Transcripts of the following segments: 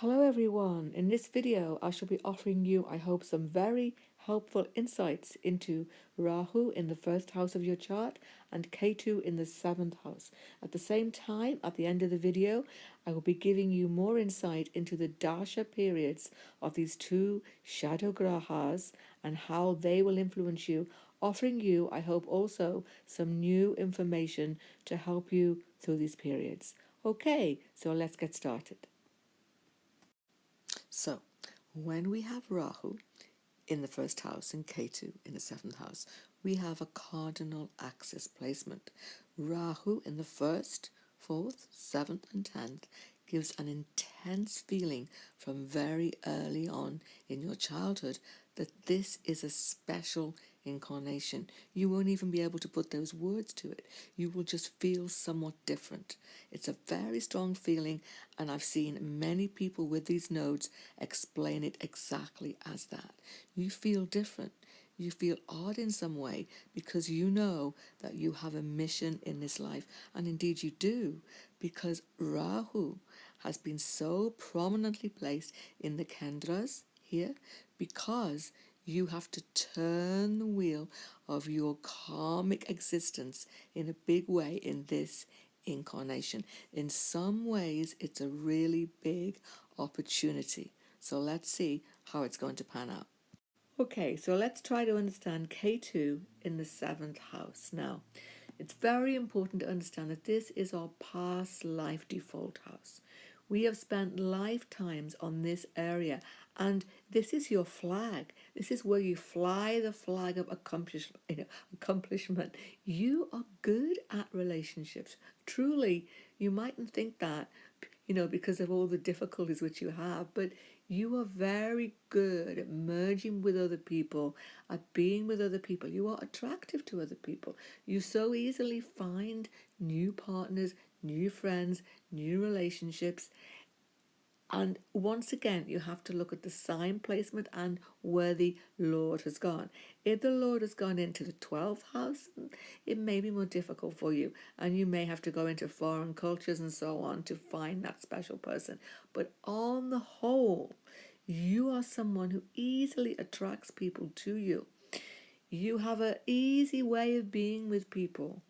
Hello everyone, in this video I shall be offering you, I hope, some very helpful insights into Rahu in the first house of your chart and Ketu in the seventh house. At the same time, at the end of the video, I will be giving you more insight into the Dasha periods of these two shadow grahas and how they will influence you, offering you, I hope, also some new information to help you through these periods. Okay, so let's get started. So, when we have Rahu in the first house and Ketu in the seventh house, we have a cardinal axis placement. Rahu in the first, fourth, seventh, and 10th gives an intense feeling from very early on in your childhood that this is a special incarnation. You won't even be able to put those words to it. You will just feel somewhat different. It's a very strong feeling, and I've seen many people with these nodes explain it exactly as that. You feel different. You feel odd in some way because you know that you have a mission in this life, and indeed you do, because Rahu has been so prominently placed in the Kendras here because you have to turn the wheel of your karmic existence in a big way in this incarnation. In some ways, it's a really big opportunity. So let's see how it's going to pan out. Okay, so let's try to understand K2 in the seventh house. Now, it's very important to understand that this is our past life default house. We have spent lifetimes on this area, and this is your flag. This is where you fly the flag of accomplishment. You are good at relationships. Truly, you mightn't think that, because of all the difficulties which you have, but you are very good at merging with other people, at being with other people. You are attractive to other people. You so easily find new partners, new friends, new relationships. And once again, you have to look at the sign placement and where the Lord has gone. If the Lord has gone into the 12th house, it may be more difficult for you, and you may have to go into foreign cultures and so on to find that special person. But on the whole, you are someone who easily attracts people to you. You have an easy way of being with people.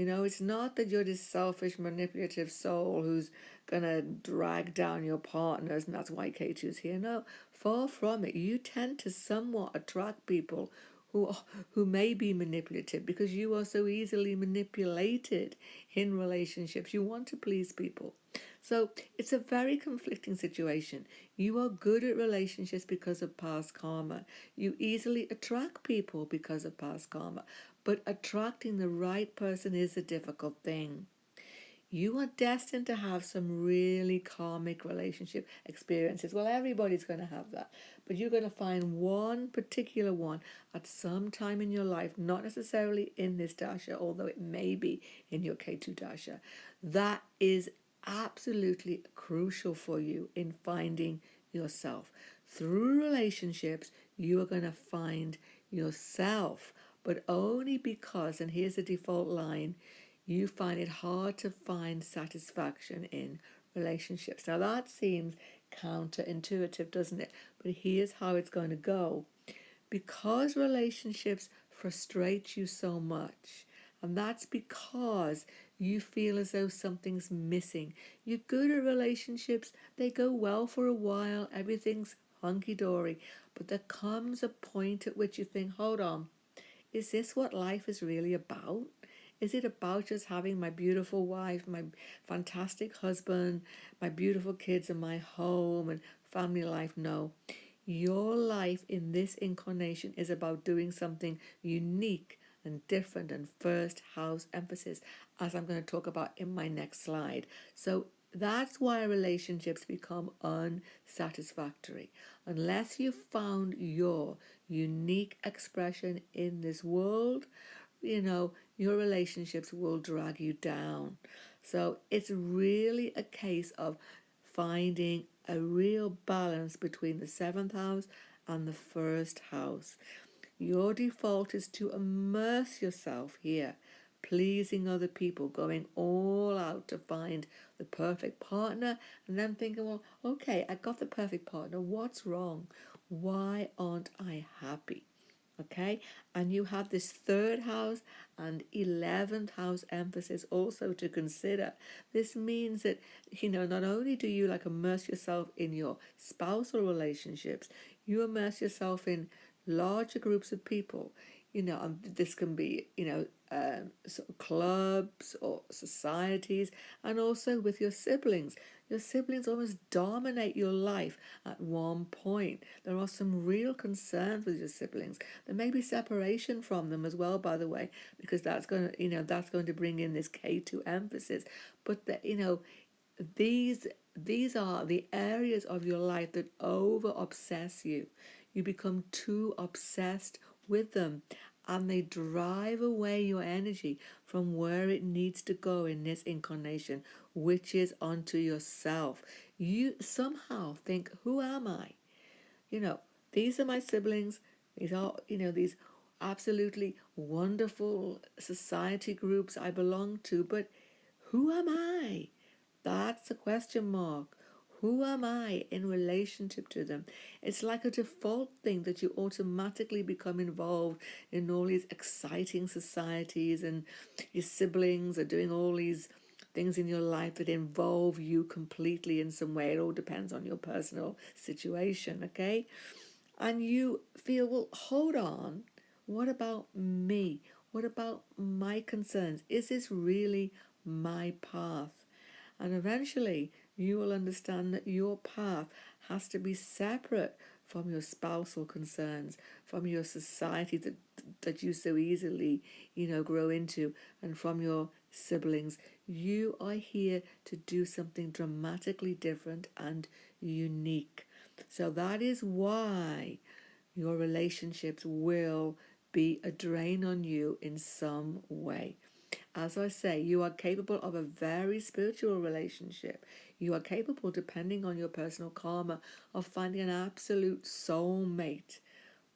It's not that you're this selfish, manipulative soul who's going to drag down your partners, and that's why Ketu's here. No, far from it. You tend to somewhat attract people who may be manipulative because you are so easily manipulated in relationships. You want to please people. So it's a very conflicting situation. You are good at relationships because of past karma. You easily attract people because of past karma. But attracting the right person is a difficult thing. You are destined to have some really karmic relationship experiences. Well, everybody's going to have that. But you're going to find one particular one at some time in your life, not necessarily in this dasha, although it may be in your Ketu dasha. That is absolutely crucial for you in finding yourself. Through relationships, you are going to find yourself, but only because, and here's the default line, you find it hard to find satisfaction in relationships. Now that seems counterintuitive, doesn't it? But here's how it's going to go. Because relationships frustrate you so much, and that's because you feel as though something's missing. You're good at relationships, they go well for a while, everything's hunky-dory, but there comes a point at which you think, hold on, is this what life is really about? Is it about just having my beautiful wife, my fantastic husband, my beautiful kids, and my home and family life? No. Your life in this incarnation is about doing something unique and different and first house emphasis, as I'm going to talk about in my next slide. So that's why relationships become unsatisfactory. Unless you've found your unique expression in this world, your relationships will drag you down. So it's really a case of finding a real balance between the seventh house and the first house. Your default is to immerse yourself here pleasing other people, going all out to find the perfect partner, and then thinking, well, okay, I got the perfect partner. What's wrong? Why aren't I happy? Okay, and you have this third house and 11th house emphasis also to consider. This means that, not only do you like immerse yourself in your spousal relationships, you immerse yourself in larger groups of people. And this can be, sort of clubs or societies, and also with your siblings. Your siblings almost dominate your life at one point. There are some real concerns with your siblings. There may be separation from them as well, by the way, because that's going to, that's going to bring in this Ketu emphasis. But these are the areas of your life that over obsess you. You become too obsessed with them, and they drive away your energy from where it needs to go in this incarnation, which is onto yourself. You somehow think, who am I? These are my siblings. These are, these absolutely wonderful society groups I belong to, but who am I? That's a question mark. Who am I in relationship to them? It's like a default thing that you automatically become involved in all these exciting societies, and your siblings are doing all these things in your life that involve you completely in some way. It all depends on your personal situation, okay? And you feel, well, hold on, what about me? What about my concerns? Is this really my path? And eventually you will understand that your path has to be separate from your spousal concerns, from your society that you so easily, grow into, and from your siblings. You are here to do something dramatically different and unique. So that is why your relationships will be a drain on you in some way. As I say, you are capable of a very spiritual relationship. You are capable, depending on your personal karma, of finding an absolute soulmate.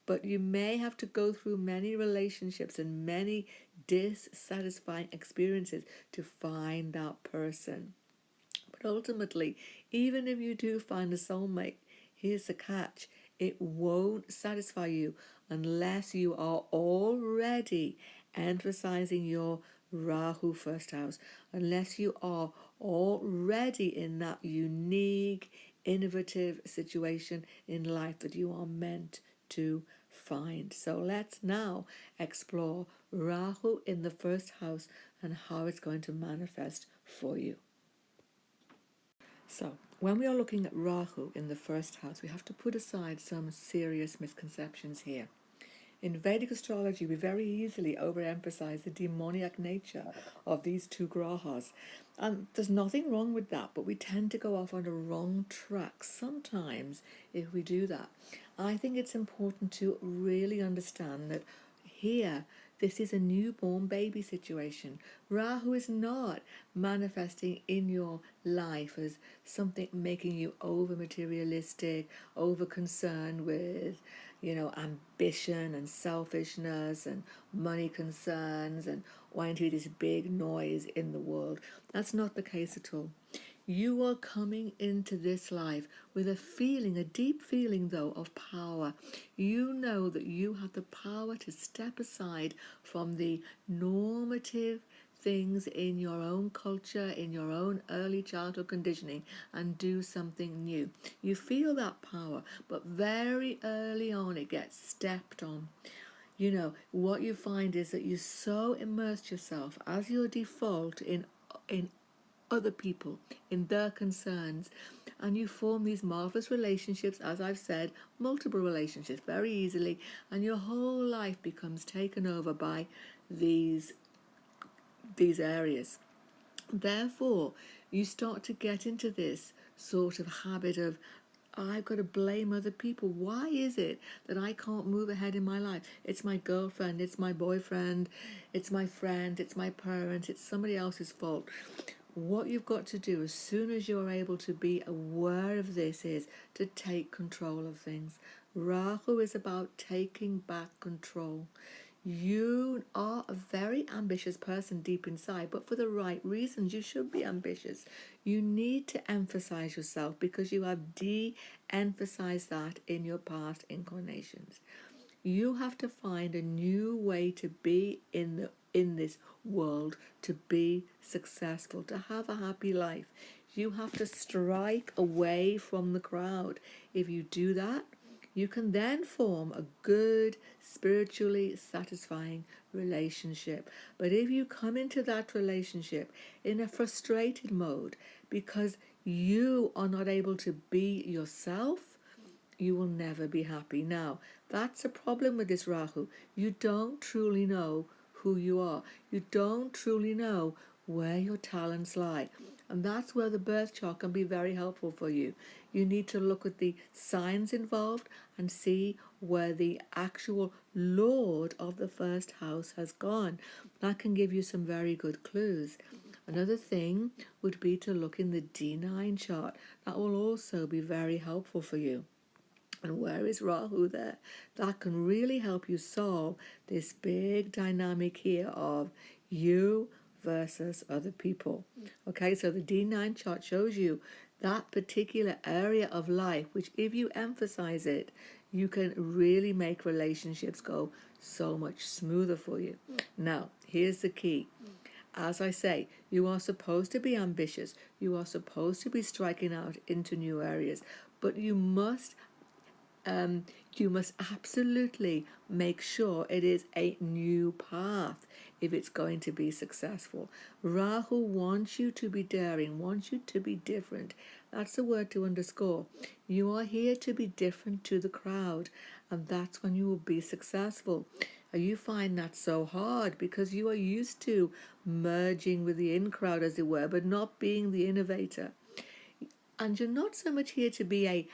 But you may have to go through many relationships and many dissatisfying experiences to find that person. But ultimately, even if you do find a soulmate, here's the catch: it won't satisfy you unless you are already emphasizing your Rahu first house, unless you are already in that unique, innovative situation in life that you are meant to find. So let's now explore Rahu in the first house and how it's going to manifest for you. So, when we are looking at Rahu in the first house, we have to put aside some serious misconceptions here. In Vedic astrology, we very easily overemphasize the demoniac nature of these two grahas. And there's nothing wrong with that, but we tend to go off on the wrong track sometimes if we do that. I think it's important to really understand that here, this is a newborn baby situation. Rahu is not manifesting in your life as something making you over materialistic, over concerned with, ambition and selfishness and money concerns and wanting to be this big noise in the world. That's not the case at all. You are coming into this life with a feeling, a deep feeling though, of power. You know that you have the power to step aside from the normative things in your own culture, in your own early childhood conditioning, and do something new. You feel that power, but very early on it gets stepped on. What you find is that you so immerse yourself as your default in other people, in their concerns, and you form these marvelous relationships, as I've said, multiple relationships very easily, and your whole life becomes taken over by these areas. Therefore, you start to get into this sort of habit of, I've got to blame other people. Why is it that I can't move ahead in my life? It's my girlfriend, it's my boyfriend, it's my friend, it's my parents, it's somebody else's fault. What you've got to do as soon as you're able to be aware of this is to take control of things. Rahu is about taking back control. You are a very ambitious person deep inside, but for the right reasons. You should be ambitious. You need to emphasize yourself because you have de-emphasized that in your past incarnations. You have to find a new way to be in this world, to be successful, to have a happy life. You have to strike away from the crowd. If you do that, you can then form a good, spiritually satisfying relationship. But if you come into that relationship in a frustrated mode because you are not able to be yourself, you will never be happy. Now, that's a problem with this Rahu. You don't truly know who you are. You don't truly know where your talents lie. And that's where the birth chart can be very helpful for you. You need to look at the signs involved and see where the actual Lord of the first house has gone. That can give you some very good clues. Another thing would be to look in the D9 chart. That will also be very helpful for you. And where is Rahu there? That can really help you solve this big dynamic here of you versus other people. Okay, so the D9 chart shows you that particular area of life, which if you emphasize it, you can really make relationships go so much smoother for you. Now, here's the key. As I say, you are supposed to be ambitious. You are supposed to be striking out into new areas, but you must absolutely make sure it is a new path if it's going to be successful. Rahu wants you to be daring, wants you to be different. That's the word to underscore. You are here to be different to the crowd, and that's when you will be successful. You find that so hard because you are used to merging with the in crowd, as it were, but not being the innovator. And you're not so much here to be a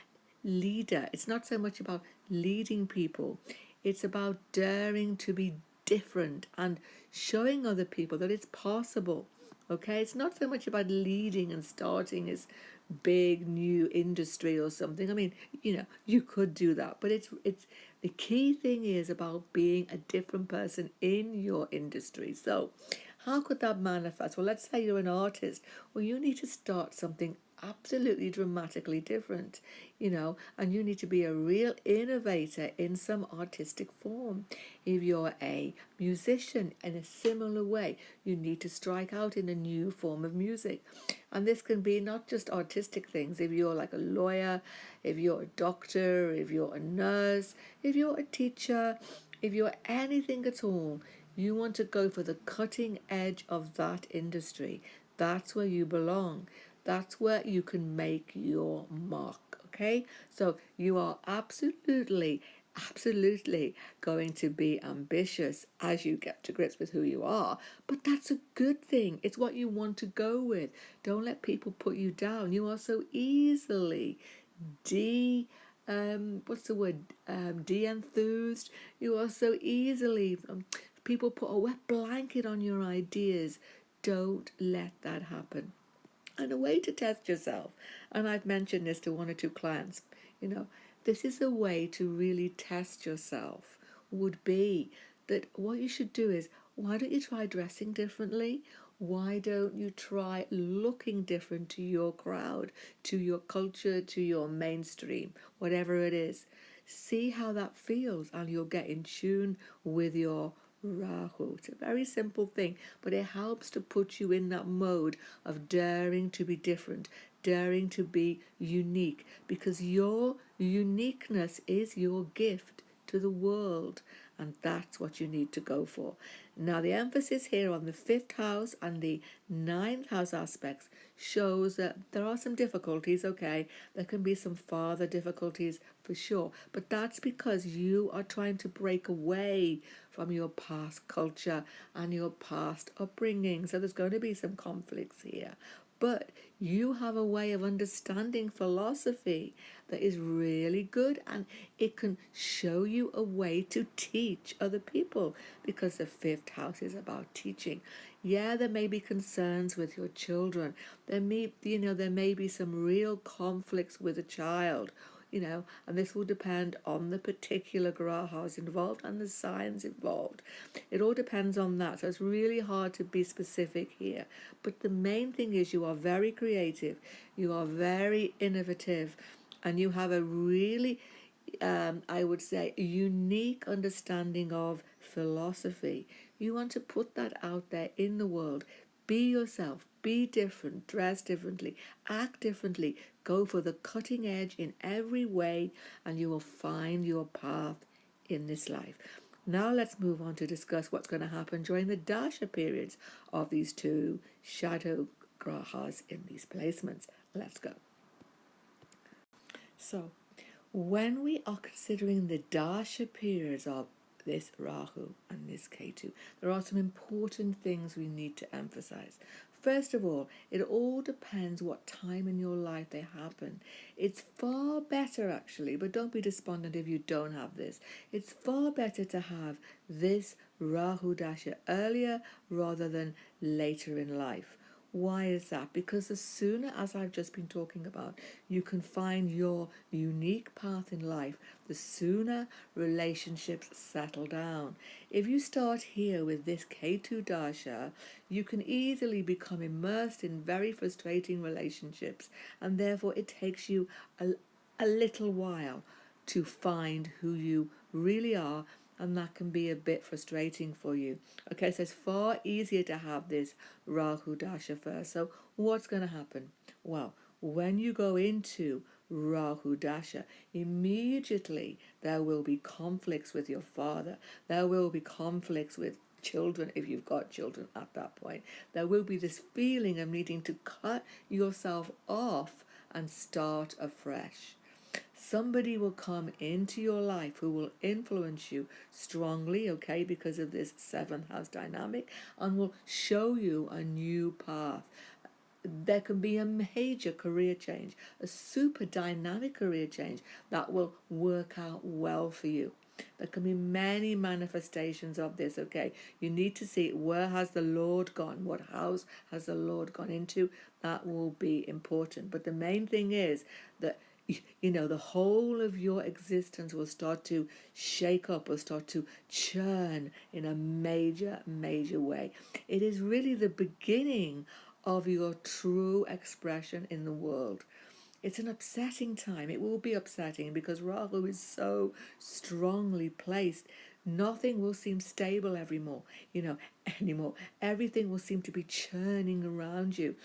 leader. It's not so much about leading people. It's about daring to be different and showing other people that it's possible. Okay, it's not so much about leading and starting this big new industry or something. I mean, you could do that, but it's the key thing is about being a different person in your industry. So how could that manifest? Well, let's say you're an artist. Well, you need to start something absolutely dramatically different, and you need to be a real innovator in some artistic form. If you're a musician, in a similar way, you need to strike out in a new form of music. And this can be not just artistic things. If you're like a lawyer, if you're a doctor, if you're a nurse, if you're a teacher, if you're anything at all, you want to go for the cutting edge of that industry. That's where you belong. That's where you can make your mark. Okay? So you are absolutely going to be ambitious as you get to grips with who you are. But that's a good thing. It's what you want to go with. Don't let people put you down. You are so easily de-enthused. You are so easily people put a wet blanket on your ideas. Don't let that happen. And a way to test yourself, and I've mentioned this to one or two clients, this is a way to really test yourself, would be that what you should do is, why don't you try dressing differently? Why don't you try looking different to your crowd, to your culture, to your mainstream, whatever it is? See how that feels, and you'll get in tune with your Rahu. It's a very simple thing, but it helps to put you in that mode of daring to be different, daring to be unique, because your uniqueness is your gift to the world, and that's what you need to go for. Now, the emphasis here on the 5th house and the 9th house aspects shows that there are some difficulties, okay? There can be some father difficulties for sure, but that's because you are trying to break away from your past culture and your past upbringing. So there's going to be some conflicts here. But you have a way of understanding philosophy that is really good, and it can show you a way to teach other people, because the 5th house is about teaching. Yeah, there may be concerns with your children. There may be some real conflicts with a child. and this will depend on the particular grahas involved and the signs involved. It all depends on that, so it's really hard to be specific here. But the main thing is you are very creative, you are very innovative, and you have a really I would say, a unique understanding of philosophy. You want to put that out there in the world. Be yourself, be different, dress differently, act differently, go for the cutting edge in every way, and you will find your path in this life. Now let's move on to discuss what's going to happen during the dasha periods of these two shadow grahas in these placements. Let's go. So, when we are considering the dasha periods of this Rahu and this Ketu, there are some important things we need to emphasize. First of all, it all depends what time in your life they happen. It's far better actually, but don't be despondent if you don't have this. It's far better to have this Rahu Dasha earlier rather than later in life. Why is that? Because the sooner, as I've just been talking about, you can find your unique path in life, the sooner relationships settle down. If you start here with this Ketu Dasha, you can easily become immersed in very frustrating relationships, and therefore it takes you a little while to find who you really are, and that can be a bit frustrating for you. Okay, so it's far easier to have this Rahu Dasha first. So what's going to happen? Well, when you go into Rahu Dasha, immediately there will be conflicts with your father. There will be conflicts with children if you've got children at that point. There will be this feeling of needing to cut yourself off and start afresh. Somebody will come into your life who will influence you strongly, okay, because of this seventh house dynamic, and will show you a new path. There can be a major career change, a super dynamic career change that will work out well for you. There can be many manifestations of this, okay? You need to see where has the Lord gone, what house has the Lord gone into. That will be important. But the main thing is that the whole of your existence will start to shake up, will start to churn in a major, major way. It is really the beginning of your true expression in the world. It's an upsetting time. It will be upsetting because Rahu is so strongly placed. Nothing will seem stable anymore. Everything will seem to be churning around you.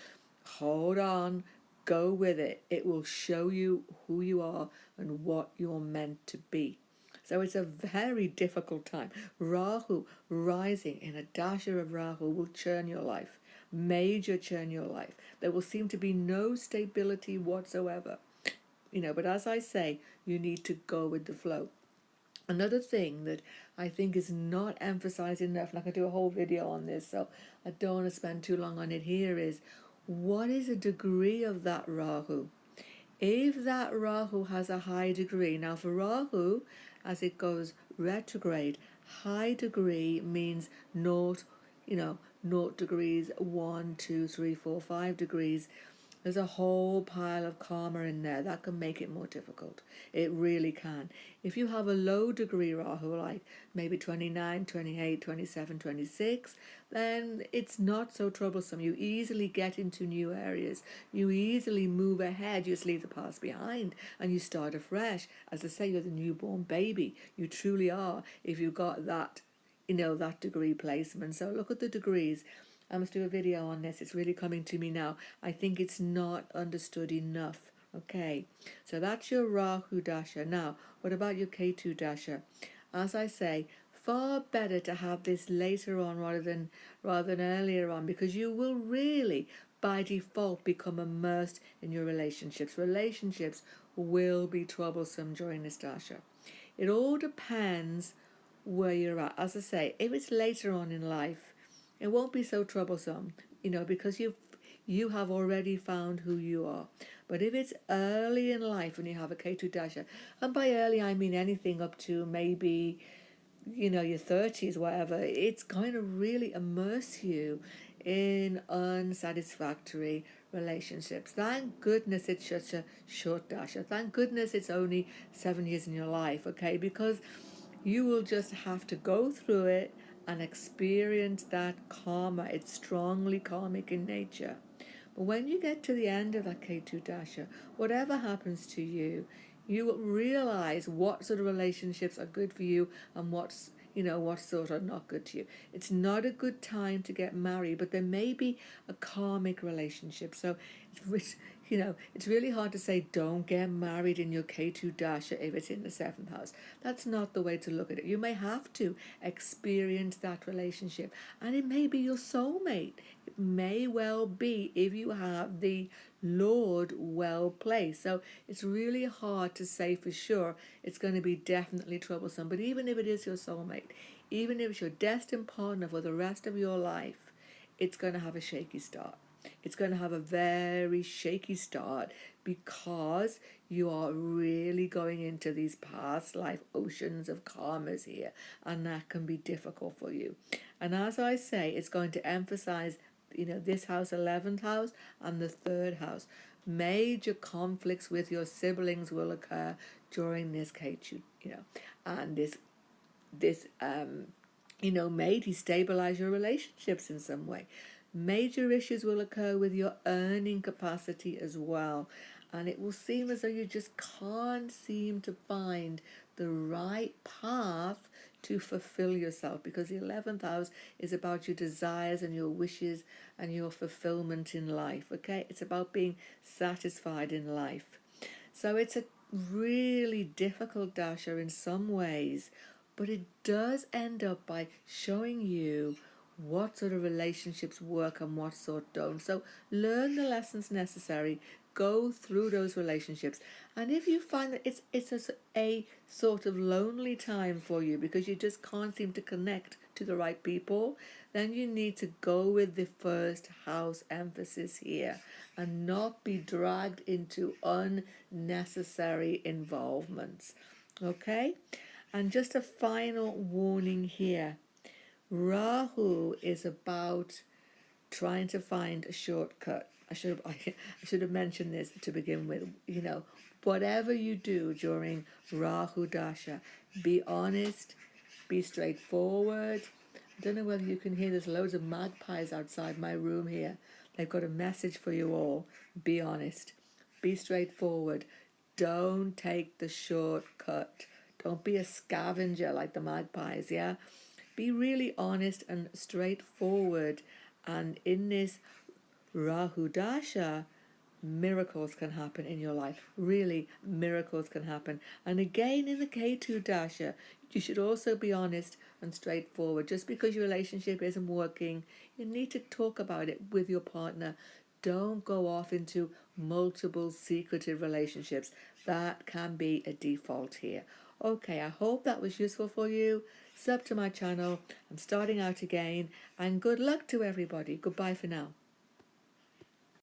Hold on, go with it. It will show you who you are and what you're meant to be. So it's a very difficult time. Rahu rising in a dasha of Rahu will churn your life, major churn your life. There will seem to be no stability whatsoever. But as I say, you need to go with the flow. Another thing that I think is not emphasized enough, and I could do a whole video on this, so I don't want to spend too long on it here, is what is the degree of that Rahu? If that Rahu has a high degree, now for Rahu, as it goes retrograde, high degree means naught, 0 degrees, 1, 2, 3, 4, 5 degrees. There's a whole pile of karma in there that can make it more difficult. It really can. If you have a low degree Rahu, like maybe 29, 28, 27, 26, then it's not so troublesome. You easily get into new areas. You easily move ahead. You just leave the past behind and you start afresh. As I say, you're the newborn baby. You truly are if you've got that, that degree placement. So look at the degrees. I must do a video on this. It's really coming to me now. I think it's not understood enough. Okay, so that's your Rahu Dasha. Now, what about your Ketu Dasha? As I say, far better to have this later on rather than earlier on, because you will really, by default, become immersed in your relationships. Relationships will be troublesome during this Dasha. It all depends where you're at. As I say, if it's later on in life, it won't be so troublesome, because you have already found who you are. But if it's early in life and you have a Ketu Dasha, and by early I mean anything up to maybe, your 30s, whatever, it's going to really immerse you in unsatisfactory relationships. Thank goodness it's such a short dasha. Thank goodness it's only 7 years in your life, okay? Because you will just have to go through it and experience that karma. It's strongly karmic in nature. But when you get to the end of that Ketu Dasha, whatever happens to you, you will realize what sort of relationships are good for you and what sort are not good to you. It's not a good time to get married, but there may be a karmic relationship. So it's really hard to say don't get married in your Ketu Dasha if it's in the 7th house. That's not the way to look at it. You may have to experience that relationship, and it may be your soulmate. It may well be if you have the Lord well placed. So it's really hard to say for sure it's going to be definitely troublesome. But even if it is your soulmate, even if it's your destined partner for the rest of your life, it's going to have a shaky start. It's going to have a very shaky start because you are really going into these past life oceans of karmas here, and that can be difficult for you. And as I say, it's going to emphasize this house, 11th house, and the 3rd house. Major conflicts with your siblings will occur during this Ketu, and this may destabilize your relationships in some way. Major issues will occur with your earning capacity as well, and it will seem as though you just can't seem to find the right path to fulfill yourself, because the 11th house is about your desires and your wishes and your fulfillment in life. Okay, it's about being satisfied in life. So it's a really difficult dasha in some ways, but it does end up by showing you what sort of relationships work and what sort don't. So learn the lessons necessary, go through those relationships, and if you find that it's a sort of lonely time for you because you just can't seem to connect to the right people, then you need to go with the 1st house emphasis here and not be dragged into unnecessary involvements. Okay? And just a final warning here. Rahu is about trying to find a shortcut. I should have mentioned this to begin with. Whatever you do during Rahu Dasha, be honest, be straightforward. I don't know whether you can hear, there's loads of magpies outside my room here. They've got a message for you all. Be honest, be straightforward. Don't take the shortcut. Don't be a scavenger like the magpies, yeah? Be really honest and straightforward. And in this Rahu Dasha, miracles can happen in your life. Really, miracles can happen. And again, in the Ketu Dasha, you should also be honest and straightforward. Just because your relationship isn't working, you need to talk about it with your partner. Don't go off into multiple secretive relationships. That can be a default here. Okay, I hope that was useful for you. Sub to my channel. I'm starting out again. And good luck to everybody. Goodbye for now.